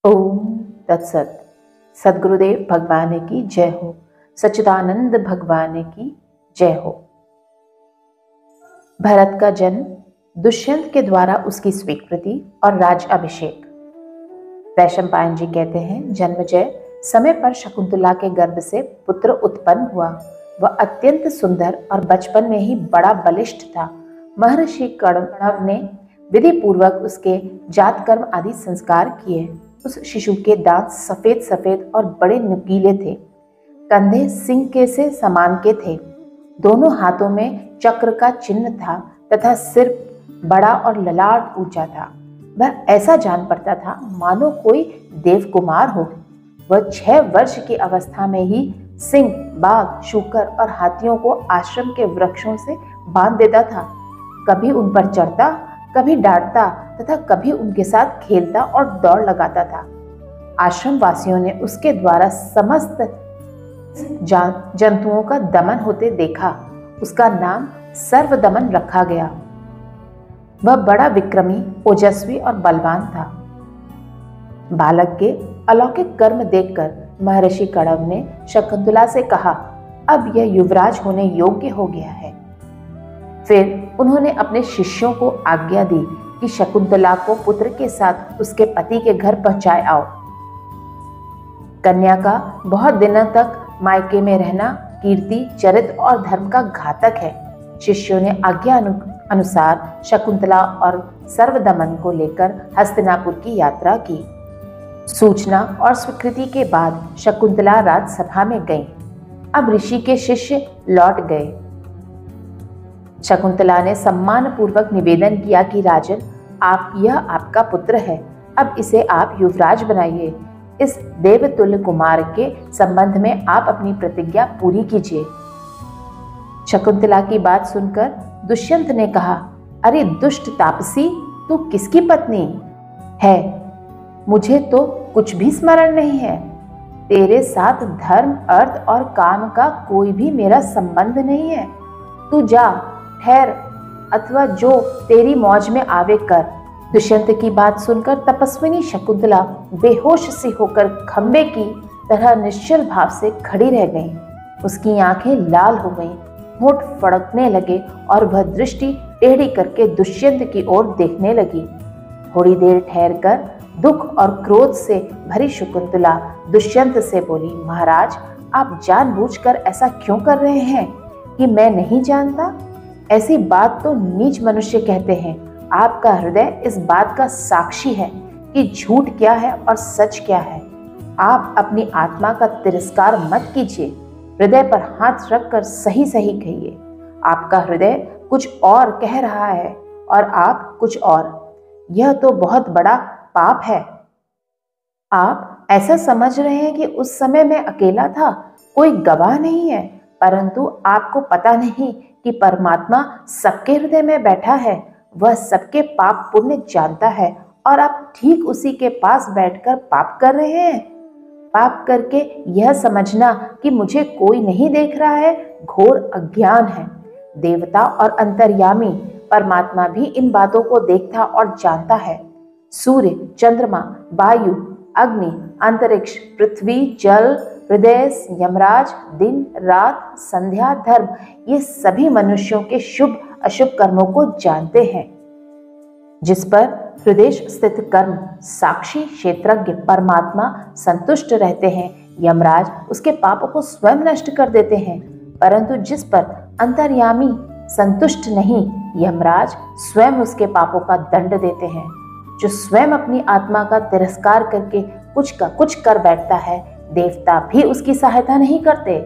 ओम तत्सत। सद्गुरुदेव भगवान की जय हो। सच्चिदानंद भगवान की जय हो। भरत का जन्म, दुष्यंत के द्वारा उसकी स्वीकृति और राज अभिषेक। वैशंपायन जी कहते हैं, जन्मजय समय पर शकुंतला के गर्भ से पुत्र उत्पन्न हुआ। वह अत्यंत सुंदर और बचपन में ही बड़ा बलिष्ठ था। महर्षि कण्व ने विधि पूर्वक उसके जात कर्म आदि संस्कार किए। उस शिशु के दांत सफेद सफेद और बड़े नुकीले थे। कंधे सिंह के से समान के थे। दोनों हाथों में चक्र का चिन्ह था तथा सिर बड़ा और ललाट ऊंचा था। वह ऐसा जान पड़ता था मानो कोई देवकुमार हो। वह 6 वर्ष की अवस्था में ही सिंह, बाघ, शूकर और हाथियों को आश्रम के वृक्षों से बांध देता था। कभी उन पर चढ़ता, कभी डांटता तथा कभी उनके साथ खेलता और दौड़ लगाता था। आश्रम वासियों ने उसके द्वारा समस्त जंतुओं का दमन होते देखा। उसका नाम सर्वदमन रखा गया। वह बड़ा विक्रमी, ओजस्वी और बलवान था। बालक के अलौकिक कर्म देखकर महर्षि कण्व ने शकुंतला से कहा, अब यह युवराज होने योग्य हो गया है। फिर उन्होंने अपने शिष्यों को आज्ञा दी कि शकुंतला को पुत्र के साथ उसके पति के घर पहुंचाए आओ। कन्या का बहुत दिनों तक मायके में रहना कीर्ति, चरित्र और धर्म का घातक है। शिष्यों ने आज्ञा अनुसार शकुंतला और सर्वदमन को लेकर हस्तिनापुर की यात्रा की। सूचना और स्वीकृति के बाद शकुंतला राजसभा में गई। अब ऋषि के शिष्य लौट गए। शकुंतला ने सम्मान पूर्वक निवेदन किया कि राजन, यह आपका पुत्र है। अब इसे आप युवराज बनाइए। इस देवतुल्य कुमार के संबंध में आप अपनी प्रतिज्ञा पूरी कीजिए। शकुंतला की बात सुनकर दुष्यंत ने कहा, अरे दुष्ट तापसी, तू किसकी पत्नी है? मुझे तो कुछ भी स्मरण नहीं है। तेरे साथ धर्म, अर्थ और काम का कोई भी मेरा संबंध नहीं है। तू जा, ठहर, अथवा जो तेरी मौज में आवे कर। दुष्यंत की बात सुनकर तपस्विनी शकुंतला बेहोश सी होकर खंबे की तरह निश्चल भाव से खड़ी रह गई। उसकी आंखें लाल हो गईं, होंठ फड़कने लगे और वह दृष्टि टेढ़ी करके दुष्यंत की ओर देखने लगी। थोड़ी देर ठहरकर दुख और क्रोध से भरी शकुंतला दुष्यंत से बोली, महाराज, आप जानबूझकर ऐसा क्यों कर रहे हैं कि मैं नहीं जानता? ऐसी बात तो नीच मनुष्य कहते हैं। आपका हृदय इस बात का साक्षी है कि झूठ क्या है और सच क्या है। आप अपनी आत्मा का तिरस्कार मत कीजिए। हृदय पर हाथ रखकर सही सही कहिए। आपका हृदय कुछ और कह रहा है और आप कुछ और। यह तो बहुत बड़ा पाप है। आप ऐसा समझ रहे हैं कि उस समय मैं अकेला था, कोई गवाह नहीं है, परंतु आपको पता नहीं कि परमात्मा सबके हृदय में बैठा है। वह सबके पाप पुण्य जानता है और आप ठीक उसी के पास बैठकर पाप कर रहे हैं। पाप करके यह समझना कि मुझे कोई नहीं देख रहा है घोर अज्ञान है। देवता और अंतर्यामी परमात्मा भी इन बातों को देखता और जानता है। सूर्य, चंद्रमा, वायु, अग्नि, अंतरिक्ष, पृथ्वी, जल, हृदय, यमराज, दिन, रात, संध्या, धर्म, ये सभी मनुष्यों के शुभ अशुभ कर्मों को जानते हैं। जिस पर हृदय स्थित कर्म साक्षी क्षेत्रज्ञ परमात्मा संतुष्ट रहते हैं, यमराज उसके पापों को स्वयं नष्ट कर देते हैं। परंतु जिस पर अंतर्यामी संतुष्ट नहीं, यमराज स्वयं उसके पापों का दंड देते हैं। जो स्वयं अपनी आत्मा का तिरस्कार करके कुछ का कुछ कर बैठता है, देवता भी उसकी सहायता नहीं करते,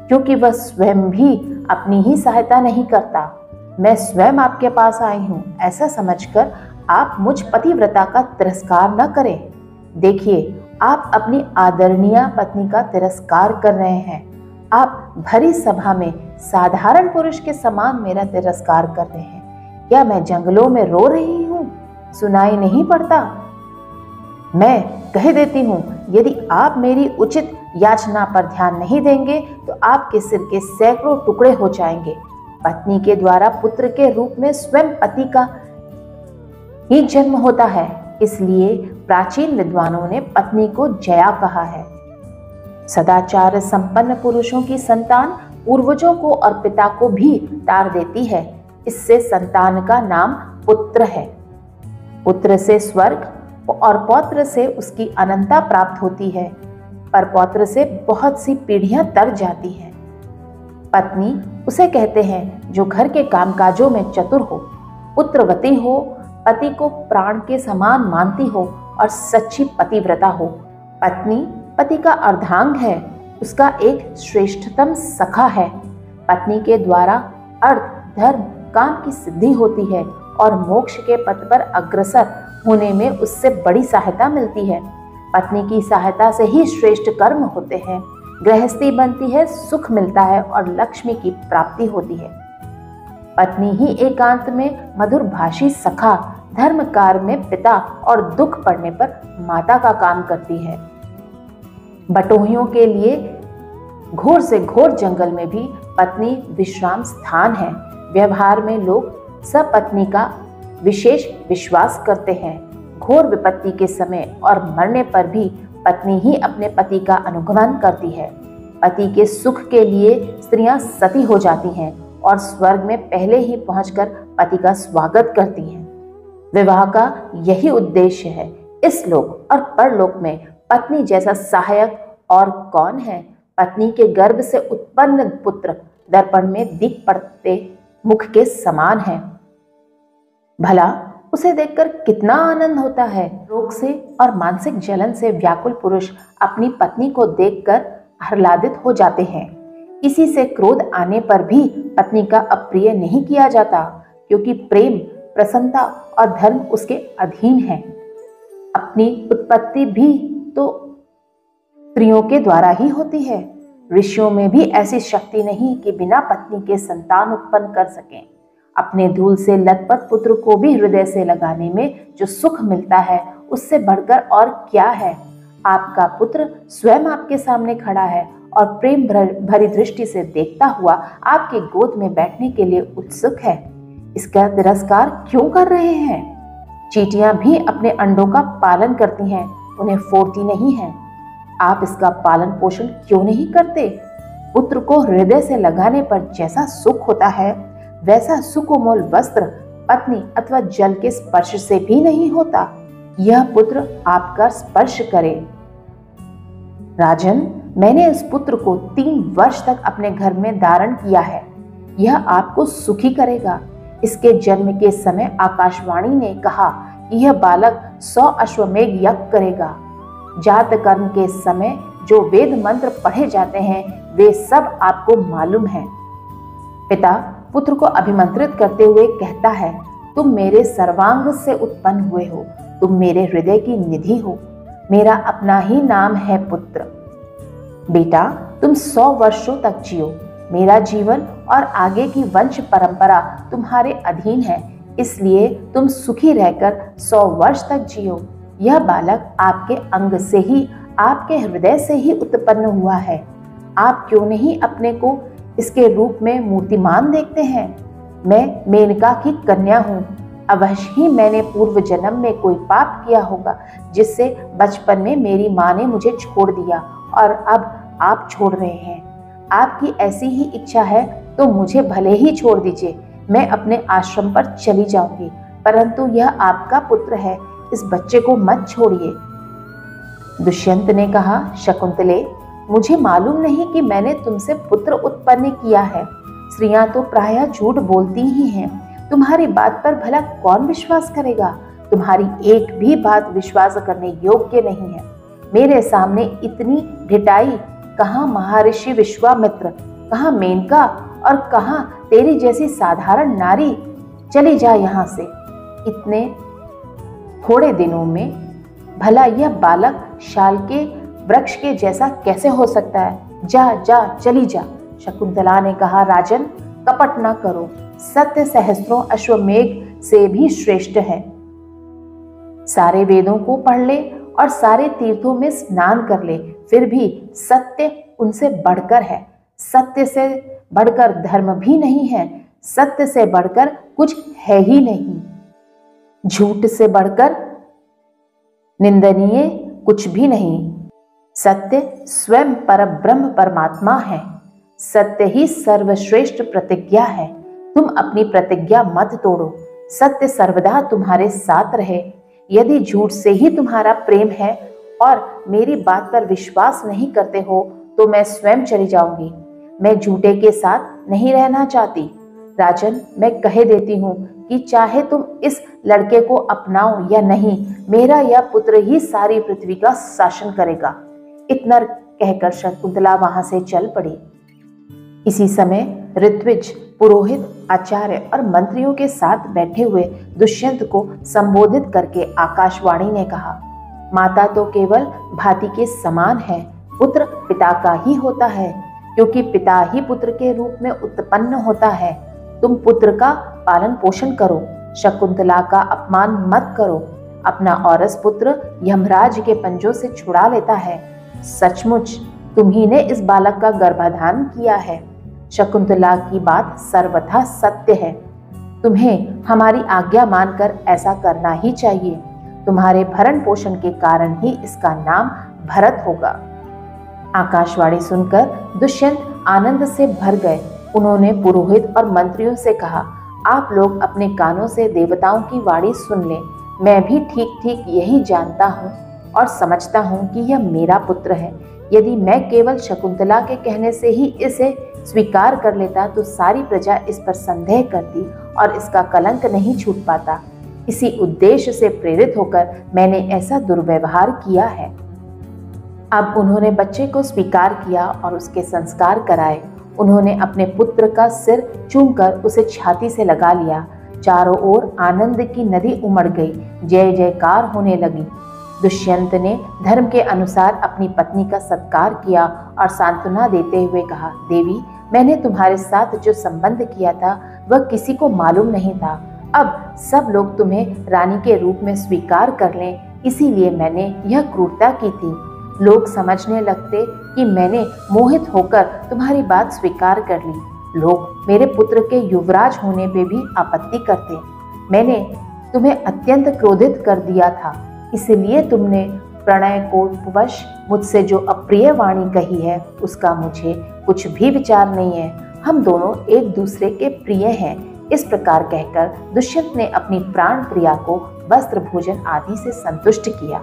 क्योंकि वह स्वयं भी अपनी ही सहायता नहीं करता। मैं स्वयं आपके पास आई हूँ, ऐसा समझकर आप मुझ पतिव्रता का तिरस्कार न करें। देखिए, आप अपनी आदरणीय पत्नी का तिरस्कार कर रहे हैं। आप भरी सभा में साधारण पुरुष के समान मेरा तिरस्कार कर रहे हैं। क्या मैं जंगलों में रो रही हूँ? सुनाई नहीं पड़ता? मैं कह देती हूँ, यदि आप मेरी उचित याचना पर ध्यान नहीं देंगे तो आपके सिर के सैकड़ों टुकड़े हो जाएंगे। पत्नी के द्वारा पुत्र के रूप में स्वयं पति का ही जन्म होता है, इसलिए प्राचीन विद्वानों ने पत्नी को जया कहा है। सदाचार संपन्न पुरुषों की संतान पूर्वजों को और पिता को भी तार देती है। इससे संतान का नाम पुत्र है। पुत्र से स्वर्ग और पौत्र से उसकी अनंतता प्राप्त होती है, पर पौत्र से बहुत सी पीढ़ियां तर जाती हैं। पत्नी उसे कहते हैं जो घर के कामकाजों में चतुर हो, पुत्रवती हो, पति को प्राण के समान मानती हो और सच्ची पतिव्रता हो। पत्नी पति का अर्धांग है, उसका एक श्रेष्ठतम सखा है। पत्नी के द्वारा अर्थ, धर्म, काम की सिद्धि होती है और मोक्ष के पथ पर अग्रसर होने में उससे बड़ी सहायता मिलती है। पत्नी की सहायता से ही श्रेष्ठ कर्म होते हैं, गृहस्थी बनती है, सुख मिलता है और लक्ष्मी की प्राप्ति होती है। पत्नी ही एकांत में मधुर भाषी सखा, धर्म कार्य में पिता और दुख पड़ने पर माता का काम करती है। बटोहियों के लिए घोर से घोर जंगल में भी पत्नी विश्राम स्थान है। व्यवहार में लोग सपत्नी का विशेष विश्वास करते हैं। घोर विपत्ति के समय और मरने पर भी पत्नी ही अपने पति का अनुगमन करती है। पति के सुख के लिए स्त्रियां सती हो जाती हैं और स्वर्ग में पहले ही पहुंचकर पति का स्वागत करती हैं। विवाह का यही उद्देश्य है। इस लोक और परलोक में पत्नी जैसा सहायक और कौन है। पत्नी के गर्भ से उत्पन्न पुत्र दर्पण में दिख पड़ते मुख के समान है। भला उसे देखकर कितना आनंद होता है। रोग से और मानसिक जलन से व्याकुल पुरुष अपनी पत्नी को देखकर आह्लादित हो जाते हैं। किसी से क्रोध आने पर भी पत्नी का अप्रिय नहीं किया जाता, क्योंकि प्रेम, प्रसन्नता और धर्म उसके अधीन है। अपनी उत्पत्ति भी तो स्त्रियों के द्वारा ही होती है। ऋषियों में भी ऐसी शक्ति नहीं कि बिना पत्नी के संतान उत्पन्न कर सकें। अपने धूल से लथपथ पुत्र को भी हृदय से लगाने में जो सुख मिलता है, उससे बढ़कर और क्या है। आपका पुत्र स्वयं आपके सामने खड़ा है और प्रेम भरी दृष्टि से देखता हुआ आपके गोद में बैठने के लिए उत्सुक है। इसका तिरस्कार क्यों कर रहे हैं? चींटियां भी अपने अंडों का पालन करती हैं, उन्हें फोड़ती नहीं हैं। आप इसका पालन पोषण क्यों नहीं करते? पुत्र को हृदय से लगाने पर जैसा सुख होता है, वैसा सुकोमल वस्त्र, पत्नी अथवा जल के स्पर्श से भी नहीं होता। यह पुत्र आपका स्पर्श करे। राजन, मैंने इस पुत्र को 3 वर्ष तक अपने घर में धारण किया है। यह आपको सुखी करेगा। इसके जन्म के समय आकाशवाणी ने कहा कि यह बालक 100 अश्वमेघ यज्ञ करेगा। जात कर्म के समय जो वेद मंत्र पढ़े जाते हैं, वे सब आपको मालूम है। पिता पुत्र को अभिमंत्रित करते हुए कहता है, तुम मेरे सर्वांग से उत्पन्न हुए हो, तुम मेरे हृदय की निधि हो, मेरा अपना ही नाम है पुत्र। बेटा, तुम 100 वर्षों तक जियो। मेरा जीवन और आगे की वंश परंपरा तुम्हारे अधीन है, इसलिए तुम सुखी रहकर 100 वर्ष तक जियो। यह बालक आपके अंग से ही, आपके हृदय से ही उत्पन्न हुआ है। आप क्यों नहीं अपने को इसके रूप में मूर्तिमान देखते हैं? मैं मेनका की कन्या हूँ। अवश्य ही मैंने पूर्व जन्म में कोई पाप किया होगा, जिससे बचपन में मेरी माँ ने मुझे छोड़ दिया और अब आप छोड़ रहे हैं। आपकी ऐसी ही इच्छा है तो मुझे भले ही छोड़ दीजिए, मैं अपने आश्रम पर चली जाऊंगी, परंतु यह आपका पुत्र है, इस बच्चे को मत छोड़िए। दुष्यंत ने कहा, शकुंतले, मुझे मालूम नहीं कि मैंने तुमसे पुत्र उत्पन्न किया है। स्त्रियां तो प्रायः झूठ बोलती ही हैं। तुम्हारी बात पर भला कौन विश्वास करेगा? तुम्हारी एक भी बात विश्वास करने योग्य नहीं है। मेरे सामने इतनी ढिठाई, कहाँ महर्षि विश्वामित्र, कहाँ मेनका और कहाँ तेरी जैसी साधारण नारी। चली जा यहाँ से। इतने थोड़े दिनों में भला यह बालक शाल के वृक्ष के जैसा कैसे हो सकता है? जा जा, चली जा। शकुंतला ने कहा, राजन, कपट न करो। सत्य सहस्त्रों अश्वमेघ से भी श्रेष्ठ है। सारे वेदों को पढ़ ले और सारे तीर्थों में स्नान कर ले, फिर भी सत्य उनसे बढ़कर है। सत्य से बढ़कर धर्म भी नहीं है, सत्य से बढ़कर कुछ है ही नहीं। झूठ से बढ़कर निंदनीय कुछ भी नहीं। सत्य स्वयं परब्रह्म परमात्मा है। सत्य ही सर्वश्रेष्ठ प्रतिज्ञा है। तुम अपनी प्रतिज्ञा मत तोड़ो। सत्य सर्वदा तुम्हारे साथ रहे। यदि झूठ से ही तुम्हारा प्रेम है और मेरी बात पर विश्वास नहीं करते हो तो मैं स्वयं चली जाऊंगी। मैं झूठे के साथ नहीं रहना चाहती। राजन, मैं कह देती हूँ कि चाहे तुम इस लड़के को अपनाओ या नहीं, मेरा यह पुत्र ही सारी पृथ्वी का शासन करेगा। इतना कहकर शकुंतला वहां से चल पड़ी। इसी समय ऋत्विज, पुरोहित, आचार्य और मंत्रियों के साथ बैठे हुए दुष्यंत को संबोधित करके आकाशवाणी ने कहा, माता तो केवल भांति के समान है, पुत्र पिता का ही होता है, क्योंकि पिता ही पुत्र के रूप में उत्पन्न होता है। तुम पुत्र का पालन पोषण करो, शकुंतला का अपमान मत करो। अपना औरस पुत्र यमराज के पंजों से छुड़ा लेता है। सचमुच तुम्ही ने इस बालक का गर्भाधान किया है। शकुंतला की बात सर्वथा सत्य है। तुम्हें हमारी आज्ञा मानकर ऐसा करना ही चाहिए। तुम्हारे भरण पोषण के कारण ही इसका नाम भरत होगा। आकाशवाणी सुनकर दुष्यंत आनंद से भर गए। उन्होंने पुरोहित और मंत्रियों से कहा, आप लोग अपने कानों से देवताओं की वाणी सुन लें। मैं भी ठीक ठीक यही जानता हूँ और समझता हूँ कि यह मेरा पुत्र है। यदि मैं केवल शकुंतला के कहने से ही इसे स्वीकार कर लेता तो सारी प्रजा इस पर संदेह करती और इसका कलंक नहीं छूट पाता। इसी उद्देश्य से प्रेरित होकर मैंने ऐसा दुर्व्यवहार किया है। अब उन्होंने बच्चे को स्वीकार किया और उसके संस्कार कराए। उन्होंने अपने पुत्र का सिर चूमकर उसे छाती से लगा लिया। चारों ओर आनंद की नदी उमड़ गई। जय जयकार होने लगी। दुष्यंत ने धर्म के अनुसार अपनी पत्नी का सत्कार किया और सांत्वना देते हुए कहा, देवी, मैंने तुम्हारे साथ जो संबंध किया था वह किसी को मालूम नहीं था। अब सब लोग तुम्हें रानी के रूप में स्वीकार कर लें, इसीलिए मैंने यह क्रूरता की थी। लोग समझने लगते कि मैंने मोहित होकर तुम्हारी बात स्वीकार कर ली। लोग मेरे पुत्र के युवराज होने पे भी आपत्ति करते। मैंने तुम्हें अत्यंत क्रोधित कर दिया था, इसलिए तुमने प्रणय कोपवश मुझसे जो अप्रिय वाणी कही है उसका मुझे कुछ भी विचार नहीं है। हम दोनों एक दूसरे के प्रिय हैं। इस प्रकार कहकर दुष्यंत ने अपनी प्राण प्रिया को वस्त्र भोजन आदि से संतुष्ट किया।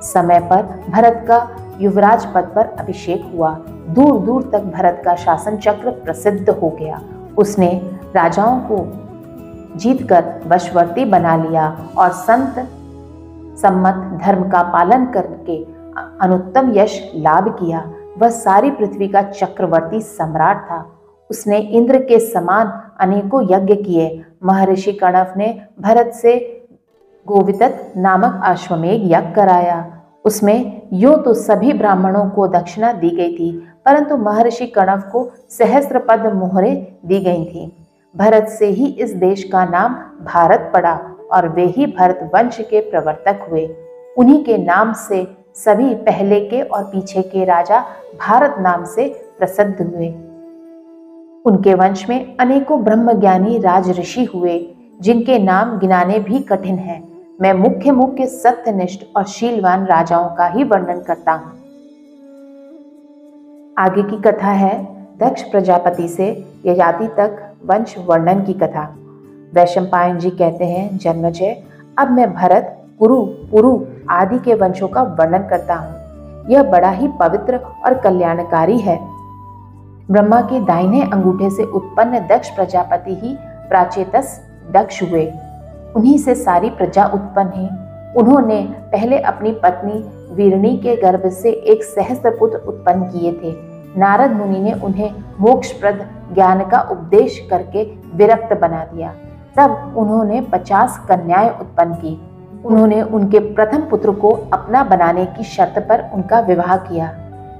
समय पर भरत का युवराज पद पर अभिषेक हुआ। दूर दूर तक भरत का शासन चक्र प्रसिद्ध हो गया। उसने राजाओं को जीतकर वशवर्ती बना लिया और संत सम्मत धर्म का पालन करके अनुत्तम यश लाभ किया। वह सारी पृथ्वी का चक्रवर्ती सम्राट था। उसने इंद्र के समान अनेकों यज्ञ किए। महर्षि कणव ने भरत से गोवितत नामक अश्वमेध यज्ञ कराया। उसमें यूं तो सभी ब्राह्मणों को दक्षिणा दी गई थी, परंतु महर्षि कणव को सहस्त्रपद मोहरें दी गई थी। भरत से ही इस देश का नाम भारत पड़ा और वे ही भरत वंश के प्रवर्तक हुए। उन्हीं के नाम से सभी पहले के और पीछे के राजा भारत नाम से प्रसिद्ध हुए। उनके वंश में अनेकों ब्रह्मज्ञानी राज ऋषि हुए, जिनके नाम गिनाने भी कठिन हैं। मैं मुख्य मुख्य सत्यनिष्ठ और शीलवान राजाओं का ही वर्णन करता हूँ। आगे की कथा है दक्ष प्रजापति से ययाति तक वंश वर्णन की कथा। वैशंपायन जी कहते हैं, जन्मजय, अब मैं भरत, कुरु, पुरु आदि के वंशों का वर्णन करता हूँ। यह बड़ा ही पवित्र और कल्याणकारी है। ब्रह्मा के दाहिने अंगूठे से उत्पन्न दक्ष प्रजापति ही प्राचेतस दक्ष हुए। उन्हीं से सारी प्रजा उत्पन्न है। उन्होंने पहले अपनी पत्नी वीरणी के गर्भ से एक सहस्त्रपुत्र उत्पन्न किए थे। नारद मुनि ने उन्हें मोक्षप्रद ज्ञान का उपदेश करके विरक्त बना दिया। तब उन्होंने 50 कन्याएं उत्पन्न की। उन्होंने उनके प्रथम पुत्र को अपना बनाने की शर्त पर उनका विवाह किया।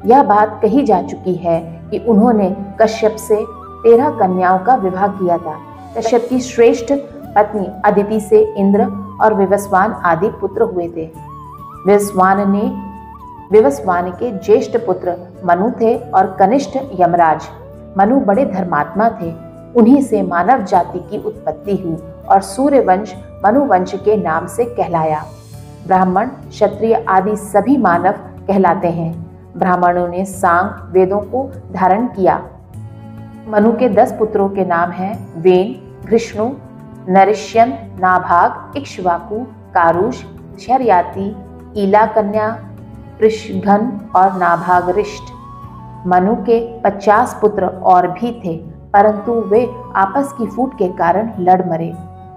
यह बात कही जा चुकी है कि उन्होंने कश्यप से 13 कन्याओं का विवाह किया था। कश्यप की श्रेष्ठ पत्नी अदिति से इंद्र और विवस्वान आदि पुत्र हुए थे। विवस्वान के ज्येष्ठ पुत्र मनु थे और कनिष्ठ यमराज। मनु बड़े धर्मात्मा थे। उन्हीं से मानव जाति की उत्पत्ति हुई और सूर्य वंश मनु वंश के नाम से कहलाया। ब्राह्मण, क्षत्रिय आदि सभी मानव कहलाते हैं। ब्राह्मणों ने सांग वेदों को धारण किया। मनु के 10 पुत्रों के नाम हैं वेन, घृष्णु, नरिष्यन, नाभाग, इक्ष्वाकु, कारुष, शर्याति, ईला कन्या, पृषघन और नाभागरिष्ट। मनु के 50 पुत्र और भी थे, परंतु वे आपस की फूट के कारण लड़ मरे।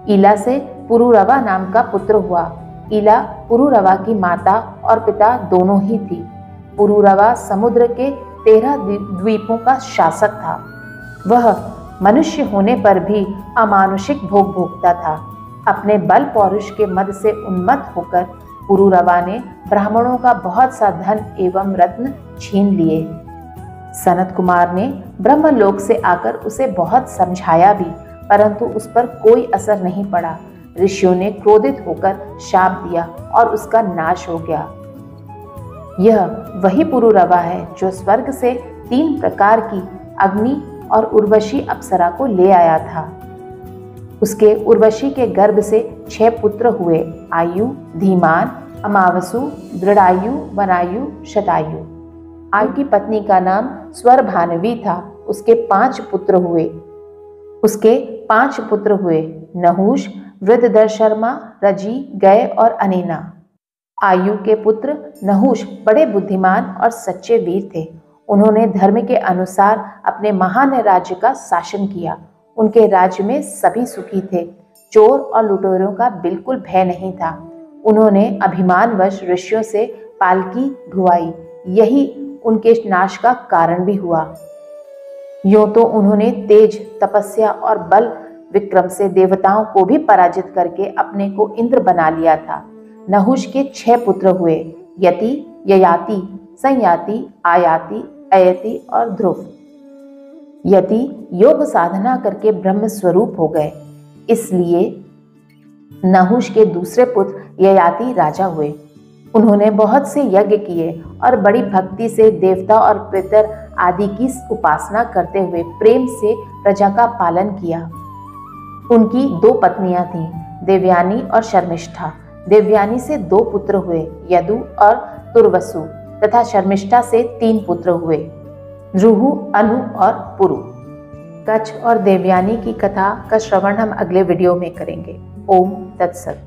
ईला से पुरुरवा नाम का पुत्र हुआ। ईला पुरुरवा की माता और पिता दोनों ही थी। पुरुरवा समुद्र के 13 द्वीपों का शासक था। वह मनुष्य होने पर भी अमानुषिक भोग भोगता था। अपने बल पौरुष के मद से उन्मत्त होकर पुरुरवा ने ब्राह्मणों का बहुत सा धन एवं रत्न छीन लिए। सनत कुमार ने ब्रह्मलोक से आकर उसे बहुत समझाया भी, परंतु उस पर कोई असर नहीं पड़ा। ऋषियों ने क्रोधित होकर शाप दिया और उसका नाश हो गया। यह वही पुरुरवा है जो स्वर्ग से 3 प्रकार की अग्नि और उर्वशी अप्सरा को ले आया था। उसके उर्वशी के गर्भ से 6 पुत्र हुए, आयु, धीमान, अमावसु, दृढ़ायु, वनायु, शतायु। आयु की पत्नी का नाम स्वरभानवी था। उसके 5 पुत्र हुए, नहुष, वृद्धदर्शर्मा, रजी, गय और अनेना। आयु के पुत्र नहुष बड़े बुद्धिमान और सच्चे वीर थे। उन्होंने धर्म के अनुसार अपने महान राज्य का शासन किया। उनके राज्य में सभी सुखी थे। चोर और लुटेरों का बिल्कुल भय नहीं था। उन्होंने अभिमानवश ऋषियों से पालकी ढुवाई। यही उनके नाश का कारण भी हुआ। यूं तो उन्होंने तेज, तपस्या और बल विक्रम से देवताओं को भी पराजित करके अपने को इंद्र बना लिया था। नहुष के 6 पुत्र हुए, यति, ययाति, संयाति, आयाति, अयति और ध्रुव। यति योग साधना करके ब्रह्म स्वरूप हो गए, इसलिए नहुष के दूसरे पुत्र ययाति राजा हुए। उन्होंने बहुत से यज्ञ किए और बड़ी भक्ति से देवता और पितर आदि की उपासना करते हुए प्रेम से प्रजा का पालन किया। उनकी 2 पत्नियां थीं, देवयानी और शर्मिष्ठा। देवयानी से 2 पुत्र हुए, यदु और तुर्वसु, तथा शर्मिष्ठा से 3 पुत्र हुए, रुहु, अनु और पुरु। कच्छ और देवयानी की कथा का श्रवण हम अगले वीडियो में करेंगे। ओम तत्सत।